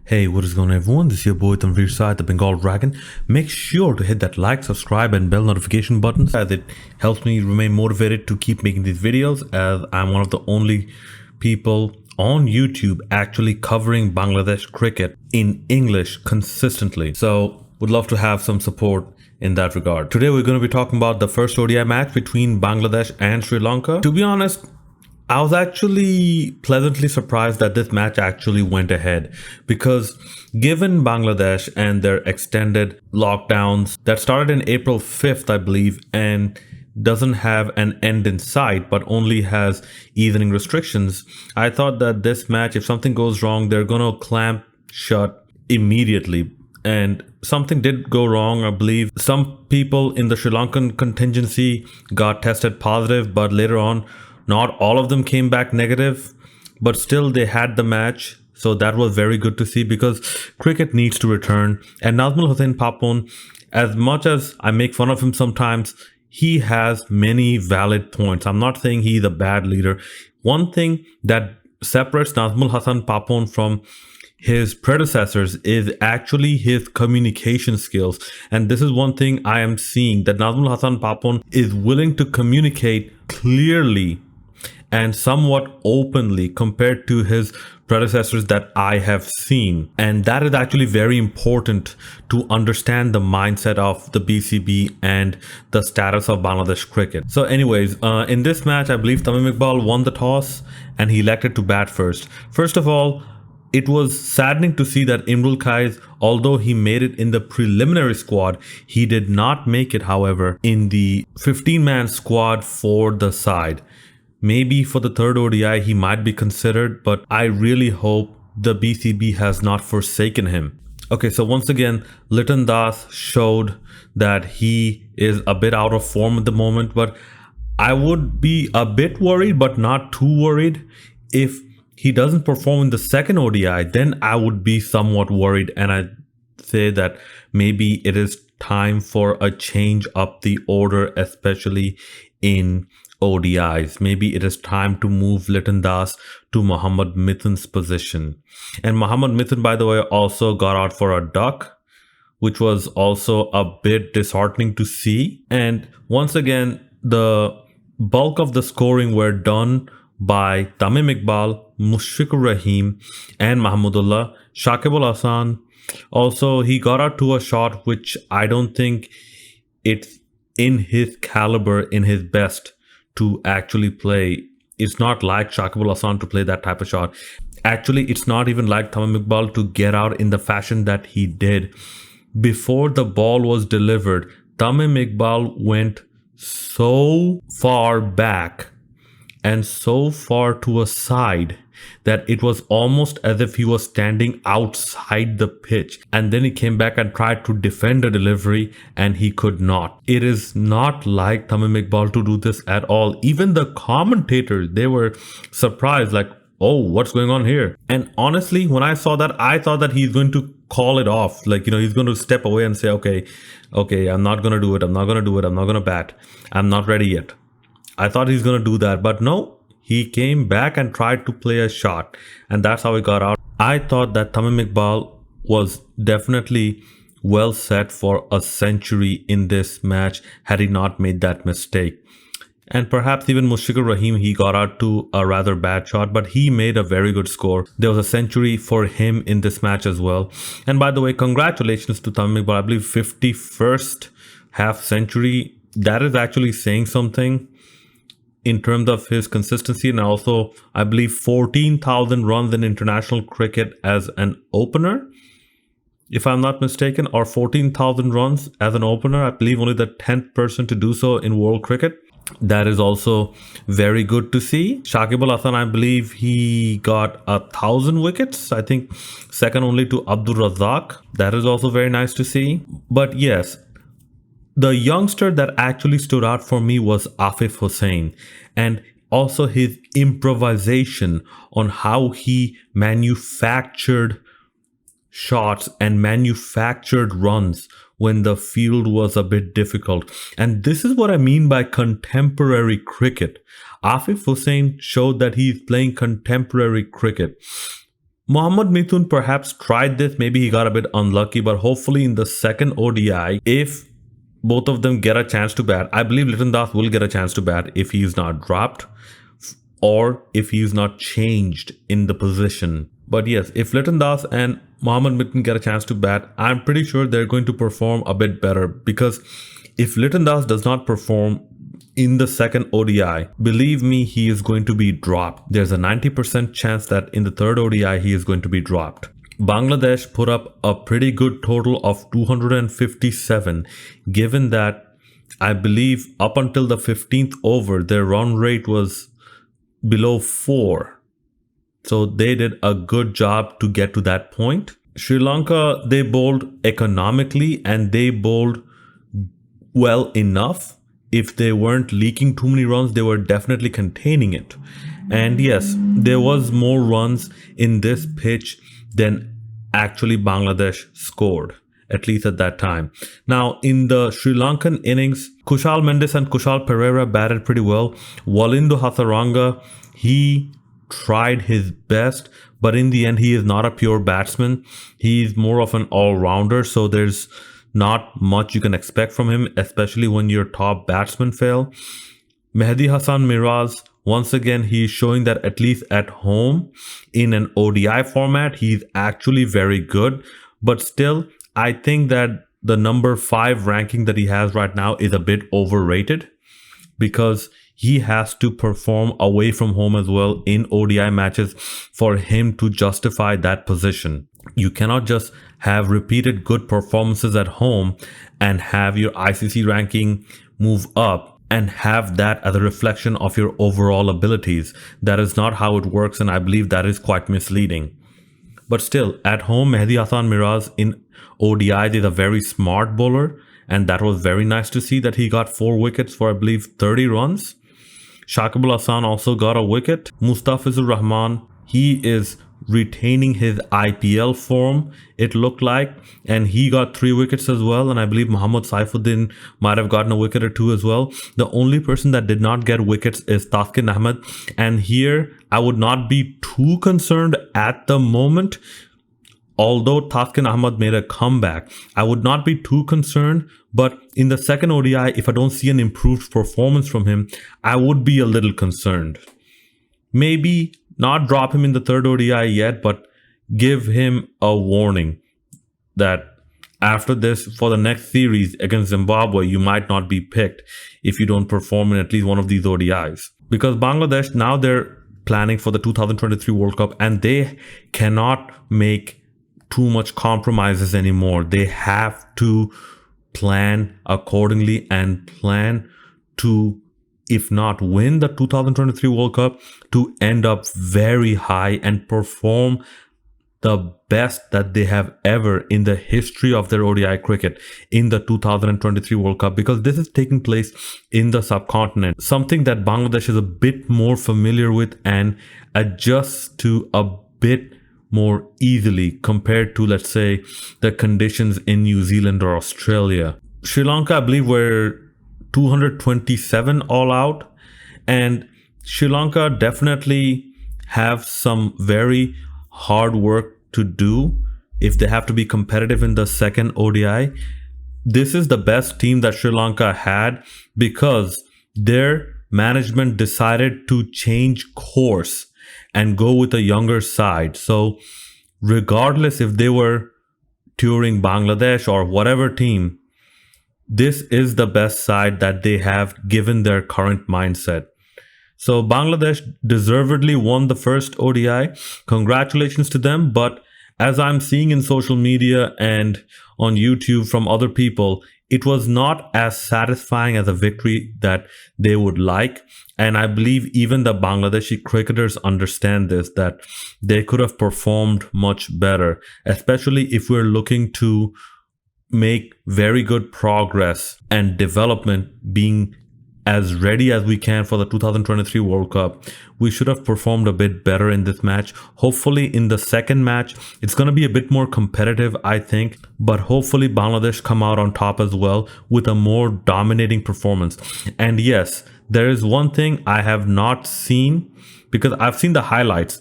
Hey, what is going on everyone? This is your boy Tanveer Said, the Bengal Dragon. Make sure to hit that like, subscribe and bell notification buttons as it helps me remain motivated to keep making these videos, as I'm one of the only people on YouTube actually covering Bangladesh cricket in English consistently. So would love to have some support in that regard. Today we're going to be talking about the first ODI match between Bangladesh and Sri Lanka. To be honest, I was actually pleasantly surprised that this match actually went ahead, because given Bangladesh and their extended lockdowns that started in April 5th, I believe, and doesn't have an end in sight but only has easing restrictions, I thought that this match, if something goes wrong, they're going to clamp shut immediately. And something did go wrong. I believe some people in the Sri Lankan contingency got tested positive, but later on not all of them came back negative, but still they had the match. So that was very good to see, because cricket needs to return. And Nazmul Hossain Papon, as much as I make fun of him sometimes, he has many valid points. I'm not saying he's a bad leader. One thing that separates Nazmul Hossain Papon from his predecessors is actually his communication skills. And this is one thing I am seeing, that Nazmul Hossain Papon is willing to communicate clearly and somewhat openly compared to his predecessors that I have seen. And that is actually very important to understand the mindset of the BCB and the status of Bangladesh cricket. So anyways, in this match, I believe Tamim Iqbal won the toss and he elected to bat first. First of all, it was saddening to see that Imrul Kais, although he made it in the preliminary squad, he did not make it, however, in the 15-man squad for the side. Maybe for the third ODI he might be considered, but I really hope the BCB has not forsaken him. Okay, so once again, Liton Das showed that he is a bit out of form at the moment, but I would be a bit worried, but not too worried. If he doesn't perform in the second ODI, then I would be somewhat worried, and I'd say that maybe it is time for a change up the order, especially in ODIs. Maybe it is time to move Liton Das to Mohammad Mithun's position. And Mohammad Mithun, by the way, also got out for a duck, which was also a bit disheartening to see. And once again, the bulk of the scoring were done by Tamim Iqbal, Mushfiqur Rahim and Mahmudullah. Shakib Al Hasan, also he got out to a shot which I don't think it's in his caliber, in his best to actually play. It's not like Shakib Al Hasan to play that type of shot. Actually, it's not even like Tamim Iqbal to get out in the fashion that he did. Before the ball was delivered, Tamim Iqbal went so far back and so far to a side that it was almost as if he was standing outside the pitch. And then he came back and tried to defend a delivery and he could not. It is not like Tamim Iqbal to do this at all. Even the commentators, they were surprised, like, oh, what's going on here? And honestly, when I saw that, I thought that he's going to call it off. Like, he's going to step away and say, okay, I'm not going to do it. I'm not going to do it. I'm not going to bat. I'm not ready yet. I thought he's going to do that, but no. He came back and tried to play a shot, and that's how he got out. I thought that Tamim Iqbal was definitely well set for a century in this match had he not made that mistake. And perhaps even Mushfiqur Rahim, he got out to a rather bad shot, but he made a very good score. There was a century for him in this match as well. And by the way, congratulations to Tamim Iqbal. I believe 51st half century. That is actually saying something in terms of his consistency, and also I believe 14,000 runs in international cricket as an opener, if I'm not mistaken, or 14,000 runs as an opener. I believe only the 10th person to do so in world cricket. That is also very good to see. Shakib Al Hasan, I believe he got 1,000 wickets. I think second only to Abdul Razak. That is also very nice to see. But yes, the youngster that actually stood out for me was Afif Hussain, and also his improvisation on how he manufactured shots and manufactured runs when the field was a bit difficult. And this is what I mean by contemporary cricket. Afif Hussain showed that he's playing contemporary cricket. Mohammad Mithun perhaps tried this, maybe he got a bit unlucky, but hopefully in the second ODI, if both of them get a chance to bat, I believe Liton Das will get a chance to bat if he is not dropped or if he is not changed in the position. But yes, if Liton Das and Mohammad Mithun get a chance to bat, I'm pretty sure they're going to perform a bit better, because if Liton Das does not perform in the second ODI, believe me, he is going to be dropped. There's a 90% chance that in the third ODI, he is going to be dropped. Bangladesh put up a pretty good total of 257, given that I believe up until the 15th over, their run rate was below 4. So they did a good job to get to that point. Sri Lanka, they bowled economically and they bowled well enough. If they weren't leaking too many runs, they were definitely containing it. And yes, there was more runs in this pitch than actually Bangladesh scored, at least at that time. Now, in the Sri Lankan innings, Kushal Mendes and Kushal Pereira batted pretty well. Walindo Hasaranga, he tried his best, but in the end, he is not a pure batsman. He's more of an all-rounder, so there's not much you can expect from him, especially when your top batsmen fail. Mehdi Hassan Miraz, once again, he's showing that at least at home in an ODI format, he's actually very good. But still, I think that the number 5 ranking that he has right now is a bit overrated, because he has to perform away from home as well in ODI matches for him to justify that position. You cannot just have repeated good performances at home and have your ICC ranking move up and have that as a reflection of your overall abilities. That is not how it works, and I believe that is quite misleading. But still, at home, Mehdi Hassan Miraz in ODI is a very smart bowler, and that was very nice to see that he got 4 wickets for, I believe, 30 runs. Shakib Al Hasan also got a wicket. Mustafizur Rahman, he is retaining his IPL form, it looked like, and he got 3 wickets as well. And I believe Muhammad Saifuddin might have gotten a wicket or 2 as well. The only person that did not get wickets is Taskin Ahmed, and here I would not be too concerned at the moment. Although Taskin Ahmed made a comeback, I would not be too concerned. But in the second ODI, if I don't see an improved performance from him, I would be a little concerned. Maybe not drop him in the third ODI yet, but give him a warning that after this, for the next series against Zimbabwe, you might not be picked if you don't perform in at least one of these ODIs. Because Bangladesh, now they're planning for the 2023 World Cup, and they cannot make too much compromises anymore. They have to plan accordingly and plan to, if not win the 2023 World Cup, to end up very high and perform the best that they have ever in the history of their ODI cricket in the 2023 World Cup, because this is taking place in the subcontinent, something that Bangladesh is a bit more familiar with and adjusts to a bit more easily compared to, let's say, the conditions in New Zealand or Australia. Sri Lanka, I believe, were 227 all out, and Sri Lanka definitely have some very hard work to do if they have to be competitive in the second ODI. This is the best team that Sri Lanka had because their management decided to change course and go with a younger side. So regardless if they were touring Bangladesh or whatever team, this is the best side that they have given their current mindset. So Bangladesh deservedly won the first ODI. Congratulations to them. But as I'm seeing in social media and on YouTube from other people, it was not as satisfying as a victory that they would like. And I believe even the Bangladeshi cricketers understand this, that they could have performed much better, especially if we're looking to make very good progress and development, being as ready as we can for the 2023 World Cup. We should have performed a bit better in this match. Hopefully in the second match, it's going to be a bit more competitive, I think, but hopefully Bangladesh come out on top as well with a more dominating performance. And yes, there is one thing I have not seen, because I've seen the highlights,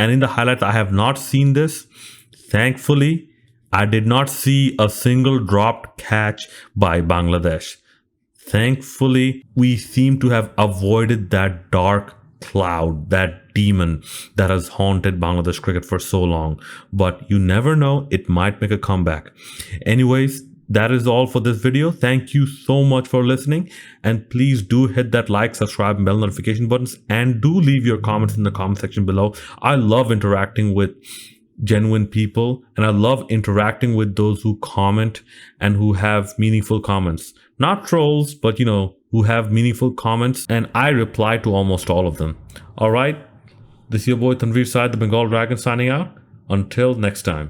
And in the highlights, I have not seen this. Thankfully, I did not see a single dropped catch by Bangladesh. Thankfully, we seem to have avoided that dark cloud, that demon that has haunted Bangladesh cricket for so long. But you never know, it might make a comeback. Anyways, that is all for this video. Thank you so much for listening, and please do hit that like, subscribe, and bell notification buttons, and do leave your comments in the comment section below. I love interacting with genuine people, and I love interacting with those who comment and who have meaningful comments. Not trolls, but who have meaningful comments, and I reply to almost all of them. All right, this is your boy Tanveer Said, the Bengal Dragon, signing out. Until next time.